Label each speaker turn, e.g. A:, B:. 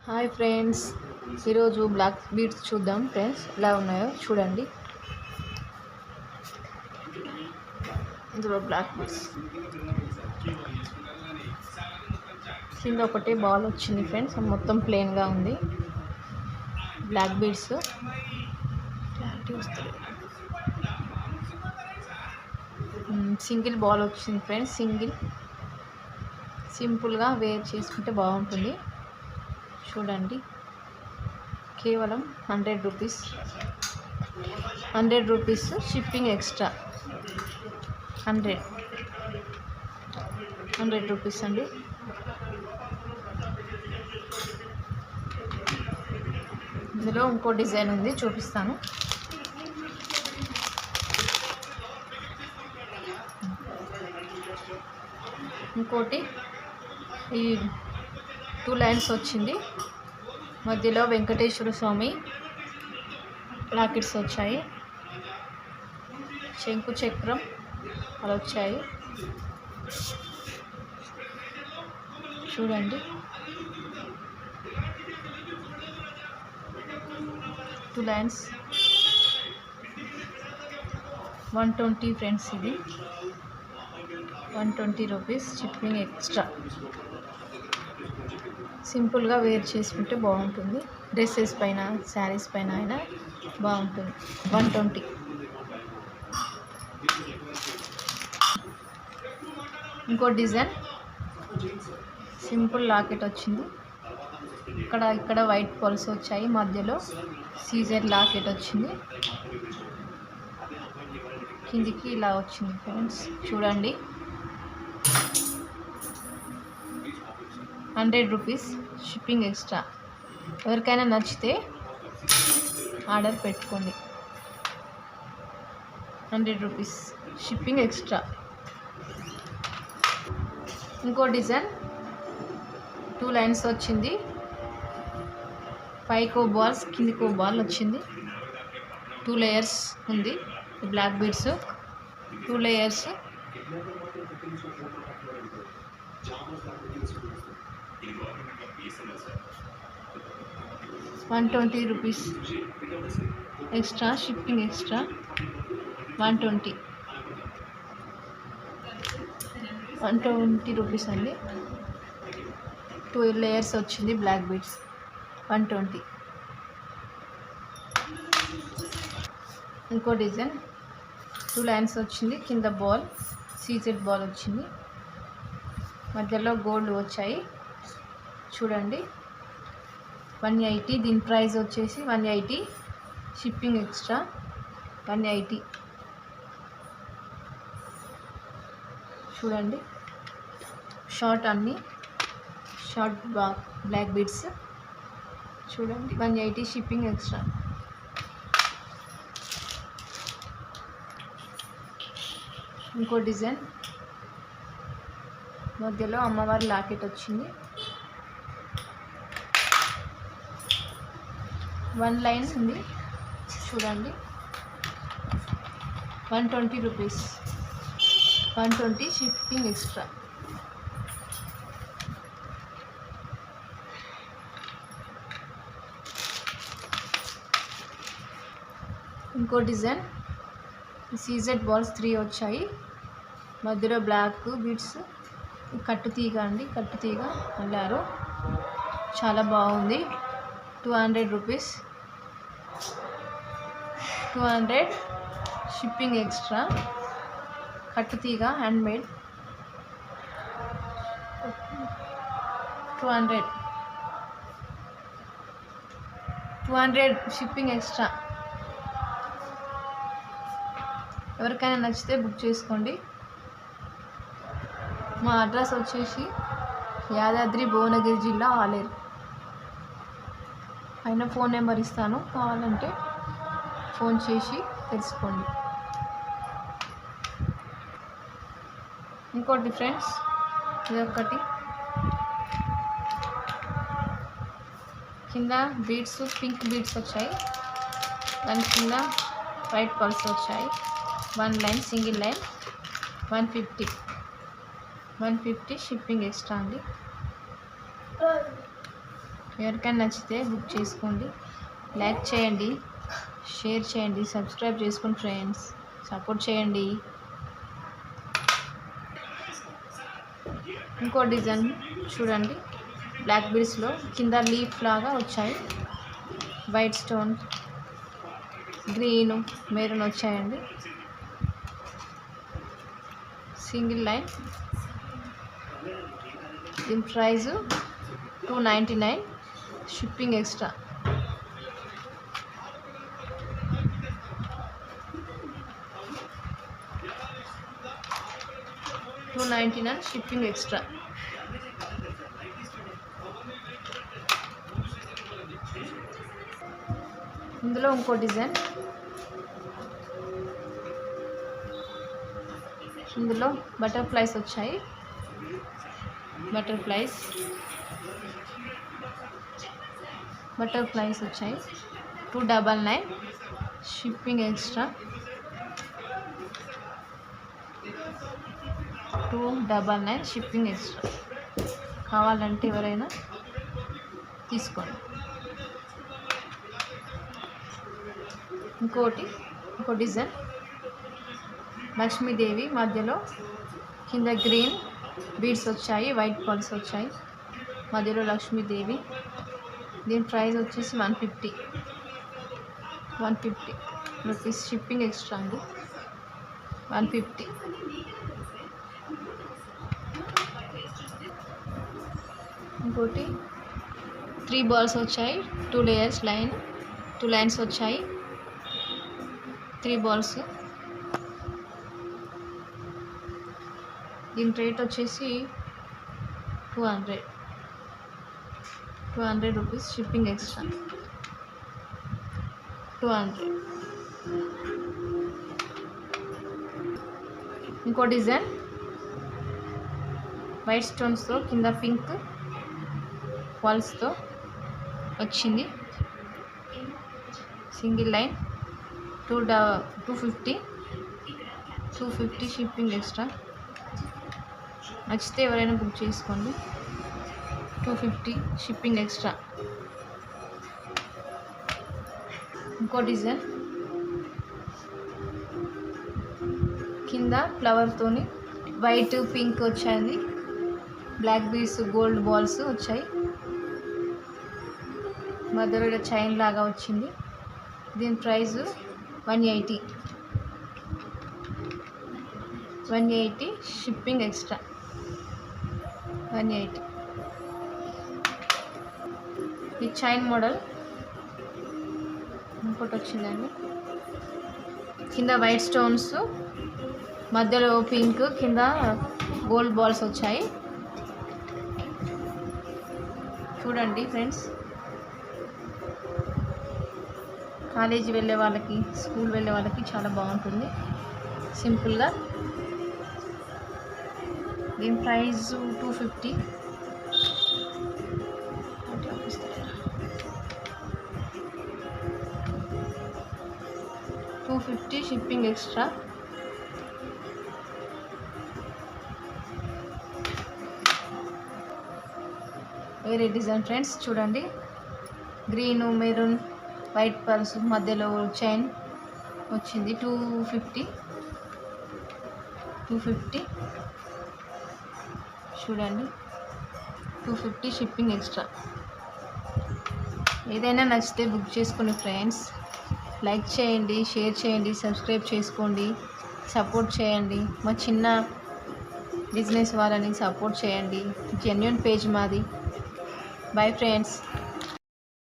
A: Hi friends, ఈరోజు black beads చూద్దాం friends ఎలా ఉన్నాయో చూడండి. ఇందులో బ్లాక్ బీడ్స్ కింద ఒకటే బాల్ వచ్చింది ఫ్రెండ్స్, మొత్తం ప్లెయిన్గా ఉంది. బ్లాక్ బీడ్స్ క్లారిటీ వస్తుంది. సింగిల్ బాల్ వచ్చింది ఫ్రెండ్స్, సింపుల్గా వేర్ చేసుకుంటే బాగుంటుంది. చూడండి, కేవలం 100 rupees. 100 rupees shipping extra. 100 rupees అండి. ఇందులో ఇంకో డిజైన్ ఉంది, చూపిస్తాను. ఇంకోటి ఈ 2 లైన్స్ వచ్చింది, మధ్యలో వెంకటేశ్వర స్వామి లాకెట్స్ వచ్చాయి, శంకు చక్రం అలా వచ్చాయి. చూడండి, 2 లైన్స్ 120 ఫ్రెండ్స్. ఇది 120 రూపీస్ షిప్పింగ్ ఎక్స్ట్రా. సింపుల్గా వేర్ చేసుకుంటే బాగుంటుంది. డ్రెస్సెస్ పైన, శారీస్ పైన అయినా బాగుంటుంది. 120. ఇంకో డిజైన్ సింపుల్ లాకెట్ వచ్చింది. ఇక్కడ వైట్ పల్స్ వచ్చాయి, మధ్యలో సీజర్ లాకెట్ వచ్చింది, కిందికి ఇలా వచ్చింది ఫ్రెండ్స్. చూడండి, 100 రూపీస్ షిప్పింగ్ ఎక్స్ట్రా. ఎవరికైనా నచ్చితే ఆర్డర్ పెట్టుకోండి. 100 రూపీస్ షిప్పింగ్ ఎక్స్ట్రా. ఇంకో డిజైన్ 2 లైన్స్ వచ్చింది, పైకో బాల్స్ కిందికో బాల్ వచ్చింది. 2 లేయర్స్ ఉంది. Black beads 2 layers. 120 rupees extra shipping extra. 120 rupees అండి. 2 లేయర్స్ వచ్చింది బ్లాక్ బీడ్స్. 120. ఇంకో డిజైన్ 2 లైన్స్ వచ్చింది, కింద బాల్ సీజెడ్ బాల్ వచ్చింది, మధ్యలో గోల్డ్ వచ్చాయి. చూడండి, 180. దీని ప్రైస్ వచ్చేసి 180 షిప్పింగ్ ఎక్స్ట్రా. 180. చూడండి, షార్ట్ అన్నీ షార్ట్ బ్లాక్ బీడ్స్. చూడండి, 180 షిప్పింగ్ ఎక్స్ట్రా. ఇంకో డిజైన్ మధ్యలో అమ్మవారి లాకెట్ వచ్చింది. 1 లైన్ ఉంది. చూడండి, 120 రూపీస్. 120 shipping extra. ఇంకో డిజైన్ సీజెడ్ బాల్స్ 3 వచ్చాయి, మధ్యలో బ్లాక్ బీడ్స్. కట్టుతీగ అండి, కట్టుతీగ అల్లారు. చాలా బాగుంది. 200 రూపీస్. 200 shipping extra. కట్టుతీగ హ్యాండ్మేడ్. 200 shipping extra. ఎవరికైనా నచ్చితే బుక్ చేసుకోండి. మా అడ్రస్ వచ్చేసి యాదాద్రి భువనగిరి జిల్లా, ఆలేరు. పైన ఫోన్ నెంబర్ ఇస్తాను, కావాలంటే ఫోన్ చేసి తెలుసుకోండి. ఇంకోటి ఫ్రెండ్స్, ఇదొకటి కింద బీడ్స్ పింక్ బీడ్స్ వచ్చాయి, దాని కింద వైట్ పల్స్ వచ్చాయి. 1 line single line. 150. 150 shipping extra అండి. ఎవరికైనా నచ్చితే బుక్ చేసుకోండి. లైక్ చేయండి, షేర్ చేయండి, సబ్స్క్రైబ్ చేసుకోండి ఫ్రెండ్స్, సపోర్ట్ చేయండి. ఇంకో డిజైన్ చూడండి, బ్లాక్ బీడ్స్లో కింద లీఫ్ లాగా వచ్చాయి. వైట్ స్టోన్, గ్రీన్, మెరూన్ వచ్చాయండి. Single line. దీని price $299, shipping extra. $299 shipping extra. ఇందులో ఇంకో డిజైన్, ఇందులో బటర్ఫ్లైస్ వచ్చాయి. బటర్ఫ్లైస్ వచ్చాయి. $299 షిప్పింగ్ ఎక్స్ట్రా. $299 shipping extra. కావాలంటే ఎవరైనా తీసుకోండి. ఇంకో డిజైన్, లక్ష్మీదేవి మధ్యలో కింద గ్రీన్ బీడ్స్ వచ్చాయి, వైట్ పర్ల్స్ వచ్చాయి, మధ్యలో లక్ష్మీదేవి. దీని ప్రైస్ వచ్చేసి $150 రూపీస్, షిప్పింగ్ ఎక్స్ట్రా అండి. 150. ఇంకోటి 3 బాల్స్ వచ్చాయి, 2 లైన్స్ వచ్చాయి, 3 బాల్స్. దీని రేట్ వచ్చేసి 200 రూపీస్, షిప్పింగ్ ఎక్స్ట్రా. 200. ఇంకో డిజైన్, వైట్ స్టోన్స్తో కింద పింక్ వాల్స్తో వచ్చింది. Single line. 250 shipping extra. నచ్చితే ఎవరైనా బుక్ చేసుకోండి. 250 షిప్పింగ్ ఎక్స్ట్రా. ఇంకో డిజైన్, కింద ఫ్లవర్తోని వైట్ పింక్ వచ్చాయి, బ్లాక్ బీడ్స్ గోల్డ్ బాల్స్ వచ్చాయి, మధ్యలో చైన్ లాగా వచ్చింది. దీని ప్రైస్ $180 షిప్పింగ్ ఎక్స్ట్రా. 180. ఈ చైన్ మోడల్ ఇంకోటి వచ్చిందండి, కింద వైట్ స్టోన్స్, మధ్యలో పింక్, కింద గోల్డ్ బాల్స్ వచ్చాయి. చూడండి ఫ్రెండ్స్, కాలేజీ వెళ్ళే వాళ్ళకి, స్కూల్ వెళ్ళే వాళ్ళకి చాలా బాగుంటుంది సింపుల్గా. దీని ప్రైస్ $250. $250 shipping extra. వేరే డిజైన్ ఫ్రెండ్స్ చూడండి, గ్రీన్, మెరూన్, వైట్ పర్ల్స్, మధ్యలో చైన్ వచ్చింది. 250 చూడండి. 250 షిప్పింగ్ ఎక్స్ట్రా. ఏదైనా నచ్చితే బుక్ చేసుకుని ఫ్రెండ్స్, లైక్ చేయండి, షేర్ చేయండి, సబ్స్క్రైబ్ చేసుకోండి, సపోర్ట్ చేయండి. మా చిన్న బిజినెస్ వాళ్ళని సపోర్ట్ చేయండి. జెన్యూన్ పేజ్ మాది. Bye friends.